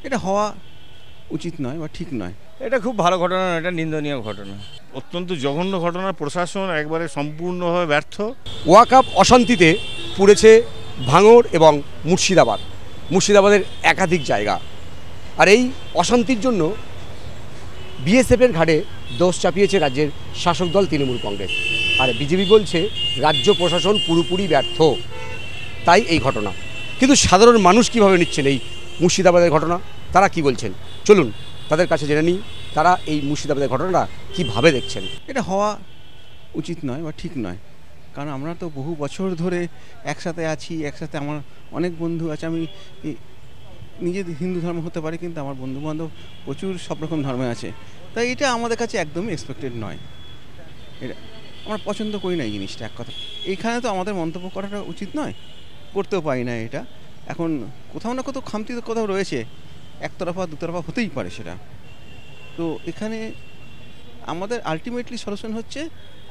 এটা হওয়া উচিত নয় বা ঠিক নয়। এটা খুব ভালো ঘটনা নয়, এটা নিন্দনীয় ঘটনা। অত্যন্ত জঘন্য ঘটনা। প্রশাসন একবারে সম্পূর্ণভাবে ব্যর্থ। ওয়াকআপ অশান্তিতে পুড়েছে ভাঙড় এবং মুর্শিদাবাদের একাধিক জায়গা। আর এই অশান্তির জন্য বিএসএফের ঘাড়ে দোষ চাপিয়েছে রাজ্যের শাসক দল তৃণমূল কংগ্রেস। আর বিজেপি বলছে রাজ্য প্রশাসন পুরোপুরি ব্যর্থ, তাই এই ঘটনা। কিন্তু সাধারণ মানুষ কীভাবে নিচ্ছেন এই মুর্শিদাবাদের ঘটনা, তারা কি বলছেন চলুন তাদের কাছে জেনে নিই তারা এই মুর্শিদাবাদের ঘটনাটা কীভাবে দেখছেন। এটা হওয়া উচিত নয় বা ঠিক নয়, কারণ আমরা তো বহু বছর ধরে একসাথে আছি, একসাথে আমার অনেক বন্ধু আছে। আমি নিজে হিন্দু ধর্ম হতে পারি, কিন্তু আমার বন্ধুবান্ধব প্রচুর সব রকম ধর্মে আছে। তাই এটা আমাদের কাছে একদমই এক্সপেক্টেড নয়। এটা আমরা পছন্দ করি না এই জিনিসটা, এক কথা। এখানে তো আমাদের মন্তব্য করাটা উচিত নয়, করতেও পারি না এটা। এখন কোথাও না কোথাও খামতি তো কোথাও রয়েছে, একতরফা দুতরফা হতেই পারে সেটা। তো এখানে আমাদের আলটিমেটলি সলিউশন হচ্ছে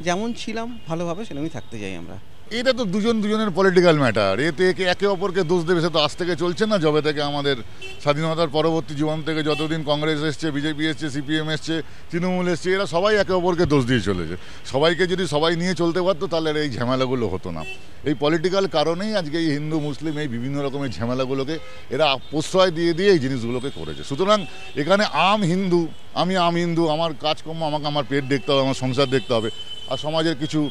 যেমন ছিলাম ভালোভাবে সেরকমই থাকতে চাই আমরা। এটা তো দুজনের পলিটিক্যাল ম্যাটার। এতে একে অপরকে দোষ দেবে, সে তো আজ থেকে চলছে না। যবে থেকে আমাদের স্বাধীনতার পরবর্তী জীবন থেকে যতদিন কংগ্রেস এসছে, বিজেপি এসছে, সিপিএম এসছে, তৃণমূল এসছে, এরা সবাই একে অপরকে দোষ দিয়ে চলেছে। সবাইকে যদি সবাই নিয়ে চলতে পারতো তাহলে এই ঝামেলাগুলো হতো না। এই পলিটিক্যাল কারণেই আজকে এই হিন্দু মুসলিম এই বিভিন্ন রকমের ঝামেলাগুলোকে এরা প্রশ্রয় দিয়ে এই জিনিসগুলোকে করেছে। সুতরাং এখানে আমি হিন্দু, আমার কাজকর্ম, আমাকে আমার পেট দেখতে হবে, আমার সংসার দেখতে হবে, আর সমাজের কিছু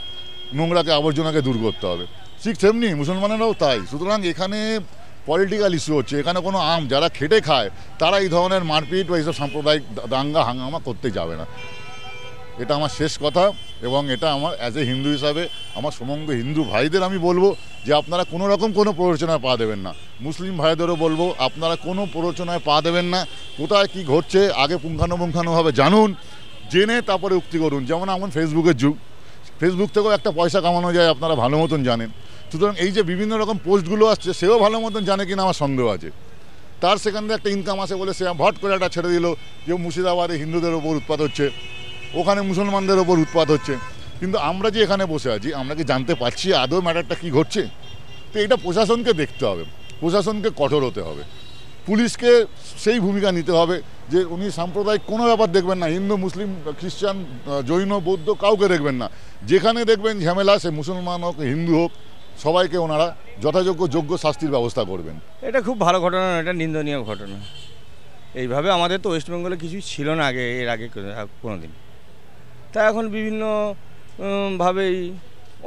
নোংরাকে আবর্জনাকে দূর করতে হবে। ঠিক তেমনি মুসলমানেরাও তাই। সুতরাং এখানে পলিটিক্যাল ইস্যু হচ্ছে, এখানে কোনো যারা খেটে খায় তারা এই ধরনের মারপিট বা এইসব সাম্প্রদায়িক দাঙ্গা হাঙ্গামা করতে যাবে না। এটা আমার শেষ কথা। এবং এটা আমার অ্যাজ এ হিন্দু হিসাবে আমার সমস্ত হিন্দু ভাইদের আমি বলবো যে আপনারা কোনো রকম কোনো প্ররোচনায় পা দেবেন না। মুসলিম ভাইদেরও বলবো আপনারা কোনো প্ররোচনায় পা দেবেন না। কোথায় কী ঘটছে আগে পুঙ্খানুপুঙ্খানুভাবে জানুন, জেনে তারপরে উক্তি করুন। যেমন এখন ফেসবুকের যুগ, ফেসবুক থেকেও একটা পয়সা কামানো যায়, আপনারা ভালো মতন জানেন। সুতরাং এই যে বিভিন্ন রকম পোস্টগুলো আসছে, সেও ভালো মতন জানে কিনা আমার সন্দেহ আছে। তার সেখান থেকে একটা ইনকাম আসে বলে সে ভট করে একটা ছেড়ে দিল যে মুর্শিদাবাদে হিন্দুদের ওপর উৎপাত হচ্ছে, ওখানে মুসলমানদের ওপর উৎপাত হচ্ছে। কিন্তু আমরা যে এখানে বসে আছি, আমরা কি জানতে পারছি আদৌ ম্যাটারটা কী ঘটছে? তো এটা প্রশাসনকে দেখতে হবে, প্রশাসনকে কঠোর হতে হবে, পুলিশকে সেই ভূমিকা নিতে হবে যে উনি সাম্প্রদায়িক কোনো ব্যাপার দেখবেন না, হিন্দু মুসলিম খ্রিস্টান জৈন বৌদ্ধ কাউকে দেখবেন না। যেখানে দেখবেন ঝামেলা, সে মুসলমান হোক হিন্দু হোক, সবাইকে ওনারা যোগ্য শাস্তির ব্যবস্থা করবেন। এটা খুব ভালো ঘটনা নয়, এটা নিন্দনীয় ঘটনা। এইভাবে আমাদের তো ওয়েস্ট বেঙ্গলে কিছুই ছিল না এর আগে কোনো দিন। তা এখন বিভিন্ন ভাবেই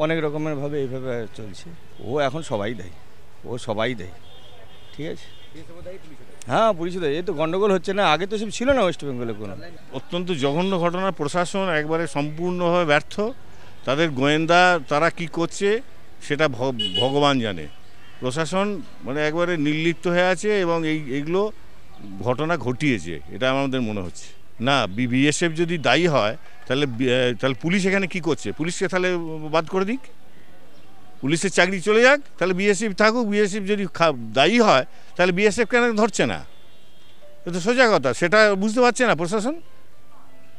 অনেক রকমের ভাবে এইভাবে চলছে। ও এখন সবাই দেয়, ঠিক আছে। হ্যাঁ, পুলিশও দেয়। এই তো গন্ডগোল হচ্ছে না, আগে তো সব ছিল না ওয়েস্ট বেঙ্গলে কোনো। অত্যন্ত জঘন্য ঘটনা। প্রশাসন একবারে সম্পূর্ণভাবে ব্যর্থ। তাদের গোয়েন্দা তারা কি করছে সেটা ভগবান জানে। প্রশাসন মানে একবারে নির্লিপ্ত হয়ে আছে এবং এইগুলো ঘটনা ঘটিয়েছে, এটা আমাদের মনে হচ্ছে। না, বিএসএফ যদি দায়ী হয় তাহলে পুলিশ এখানে কি করছে? পুলিশকে তাহলে বাদ করে দিক, পুলিশের চাকরি চলে যাক, তাহলে বিএসএফ থাকুক। বিএসএফ যদি দায়ী হয় তাহলে বিএসএফ কেন ধরছে না? এটা তো সোজা কথা। সেটা বুঝতে পারছে না প্রশাসন।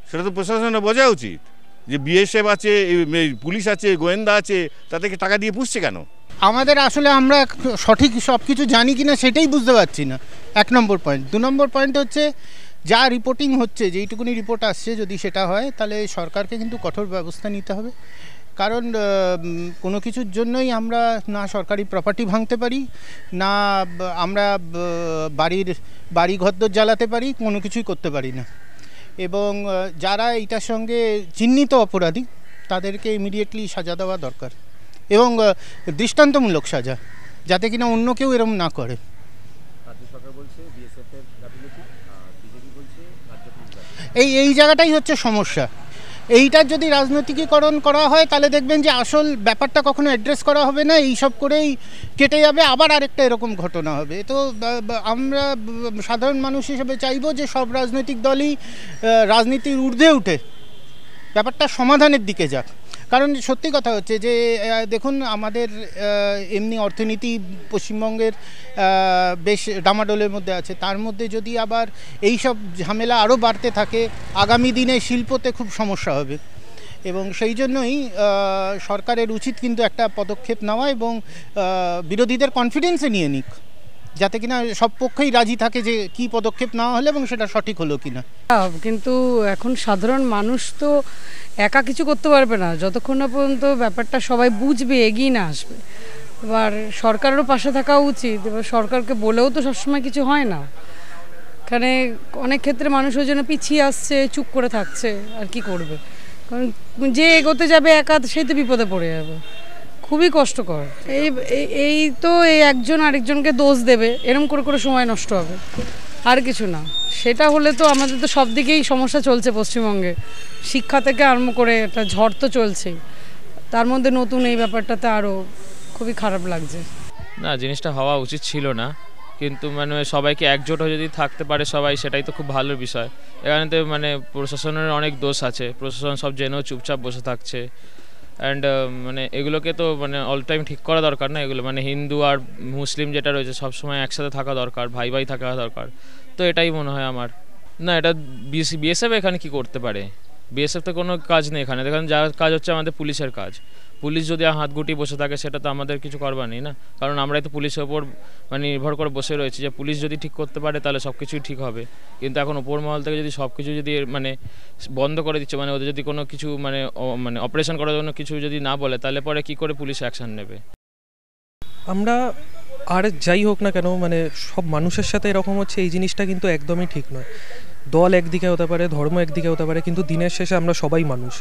সেটা তো প্রশাসনের বোঝা উচিত যে বিএসএফ আছে, পুলিশ আছে, গোয়েন্দা আছে, তাদেরকে টাকা দিয়ে পুষছে কেন? আমাদের আসলে আমরা সঠিক সব কিছু জানি কিনা সেটাই বুঝতে পারছি না, 1 নম্বর পয়েন্ট। 2 নম্বর পয়েন্ট হচ্ছে যা রিপোর্টিং হচ্ছে, যেইটুকুনি রিপোর্ট আসছে, যদি সেটা হয় তাহলে সরকারকে কিন্তু কঠোর ব্যবস্থা নিতে হবে। কারণ কোনো কিছুর জন্যই আমরা না সরকারি প্রপার্টি ভাঙতে পারি, না আমরা বাড়ি ঘরদোর জ্বালাতে পারি, কোনো কিছুই করতে পারি না। এবং যারা এইটার সঙ্গে চিহ্নিত অপরাধী তাদেরকে ইমিডিয়েটলি সাজা দেওয়া দরকার, এবং দৃষ্টান্তমূলক সাজা, যাতে কিনা অন্য কেউ এরকম না করে। এই জায়গাটাই হচ্ছে সমস্যা। এইটার যদি রাজনৈতিকীকরণ করা হয় তাহলে দেখবেন যে আসল ব্যাপারটা কখনো অ্যাড্রেস করা হবে না, এইসব করেই কেটে যাবে, আবার আরেকটা এরকম ঘটনা হবে। তো আমরা সাধারণ মানুষ হিসেবে চাইবো যে সব রাজনৈতিক দলই রাজনীতির ঊর্ধ্বে উঠে ব্যাপারটা সমাধানের দিকে যাক। কারণ সত্যি কথা হচ্ছে যে দেখুন, আমাদের এমনি অর্থনীতি পশ্চিমবঙ্গের বেশ ডামাডোলের মধ্যে আছে, তার মধ্যে যদি আবার এই সব ঝামেলা আরও বাড়তে থাকে, আগামী দিনে শিল্পতে খুব সমস্যা হবে। এবং সেই জন্যই সরকারের উচিত কিন্তু একটা পদক্ষেপ নেওয়া এবং বিরোধীদের কনফিডেন্সে নিয়ে নিক যাতে কিনা সব পক্ষেই রাজি থাকে যে কি পদক্ষেপ নেওয়া হলে এবং সেটা সঠিক হলো কিনা। কিন্তু এখন সাধারণ মানুষ তো একা কিছু করতে পারবে না যতক্ষণ না পর্যন্ত ব্যাপারটা সবাই বুঝবে, এগিয়ে না আসবে। এবার সরকারেরও পাশে থাকা উচিত। এবার সরকারকে বলেও তো সবসময় কিছু হয় না, এখানে অনেক ক্ষেত্রে মানুষ ওই জন্য পিছিয়ে আসছে, চুপ করে থাকছে, আর কি করবে। কারণ যে এগোতে যাবে একা, সেই তো বিপদে পড়ে যাবে, খুবই কষ্টকর। এই তো এই একজন আরেকজনকে দোষ দেবে, এরকম করে করে সময় নষ্ট হবে, আর কিছু না। সেটা হলে তো আমাদের তো সব দিকেই সমস্যা চলছে পশ্চিমবঙ্গে, শিক্ষা থেকে আরম্ভ করে একটা ঝড় তো চলছেই, তার মধ্যে নতুন এই ব্যাপারটাতে আরও খুবই খারাপ লাগছে। না, জিনিসটা হওয়া উচিত ছিল না, কিন্তু মানে সবাইকে একজোট হয়ে যদি থাকতে পারে সবাই, সেটাই তো খুব ভালো বিষয়। এখানে তো মানে প্রশাসনের অনেক দোষ আছে, প্রশাসন সব জেনেও চুপচাপ বসে থাকছে। অ্যান্ড মানে এগুলোকে তো মানে অল টাইম ঠিক করা দরকার না, এগুলো মানে হিন্দু আর মুসলিম যেটা রয়েছে সবসময় একসাথে থাকা দরকার, ভাই ভাই থাকা দরকার। তো এটাই মনে হয় আমার। না, এটা বিএসএফ এখানে কি করতে পারে? বিএসএফ তো কোনো কাজ নেই এখানে, এখানে যা কাজ হচ্ছে আমাদের পুলিশের কাজ। পুলিশ যদি হাত গুটিয়ে বসে থাকে সেটা তো আমাদের কিছু করবার নেই না, কারণ আমরাই তো পুলিশের ওপর মানে নির্ভর করে বসে রয়েছি যে পুলিশ যদি ঠিক করতে পারে তাহলে সব কিছুই ঠিক হবে। কিন্তু এখন ওপর মহল থেকে যদি সব কিছু যদি মানে বন্ধ করে দিচ্ছে, মানে ওদের যদি কোনো কিছু মানে অপারেশন করার জন্য কিছু যদি না বলে, তাহলে পরে কি করে পুলিশ অ্যাকশন নেবে? আমরা আর যাই হোক না কেন, মানে সব মানুষের সাথে এরকম হচ্ছে, এই জিনিসটা কিন্তু একদমই ঠিক নয়। দল একদিকে হতে পারে, ধর্ম একদিকে হতে পারে, কিন্তু দিনের শেষে আমরা সবাই মানুষ।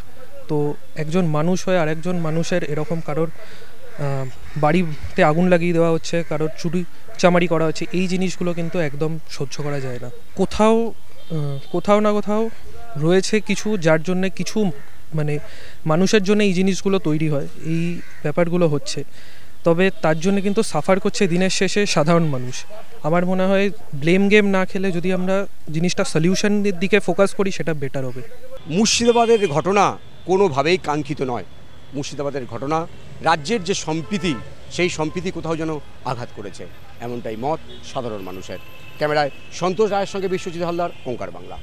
তো একজন মানুষ হয়ে আরেকজন মানুষের এরকম কারোর বাড়িতে আগুন লাগিয়ে দেওয়া হচ্ছে, কারোর চুরি চামারি করা হচ্ছে, এই জিনিসগুলো কিন্তু একদম সহ্য করা যায় না। কোথাও না কোথাও রয়েছে কিছু, যার জন্যে কিছু মানে মানুষের জন্য এই জিনিসগুলো তৈরি হয়, এই ব্যাপারগুলো হচ্ছে। তবে তার জন্য কিন্তু সাফার করছে দিনের শেষে সাধারণ মানুষ। আমার মনে হয় ব্লেম গেম না খেলে যদি আমরা জিনিসটা সলিউশনের দিকে ফোকাস করি, সেটা বেটার হবে। মুর্শিদাবাদের ঘটনা কোনোভাবেই কাঙ্ক্ষিত নয়। মুর্শিদাবাদের ঘটনা রাজ্যের যে সম্প্রীতি, সেই সম্প্রীতি কোথাও যেন আঘাত করেছে, এমনটাই মত সাধারণ মানুষের। ক্যামেরায় সন্তোষ রায়ের সঙ্গে বিশ্বজিৎ হালদার, ওঙ্কার বাংলা।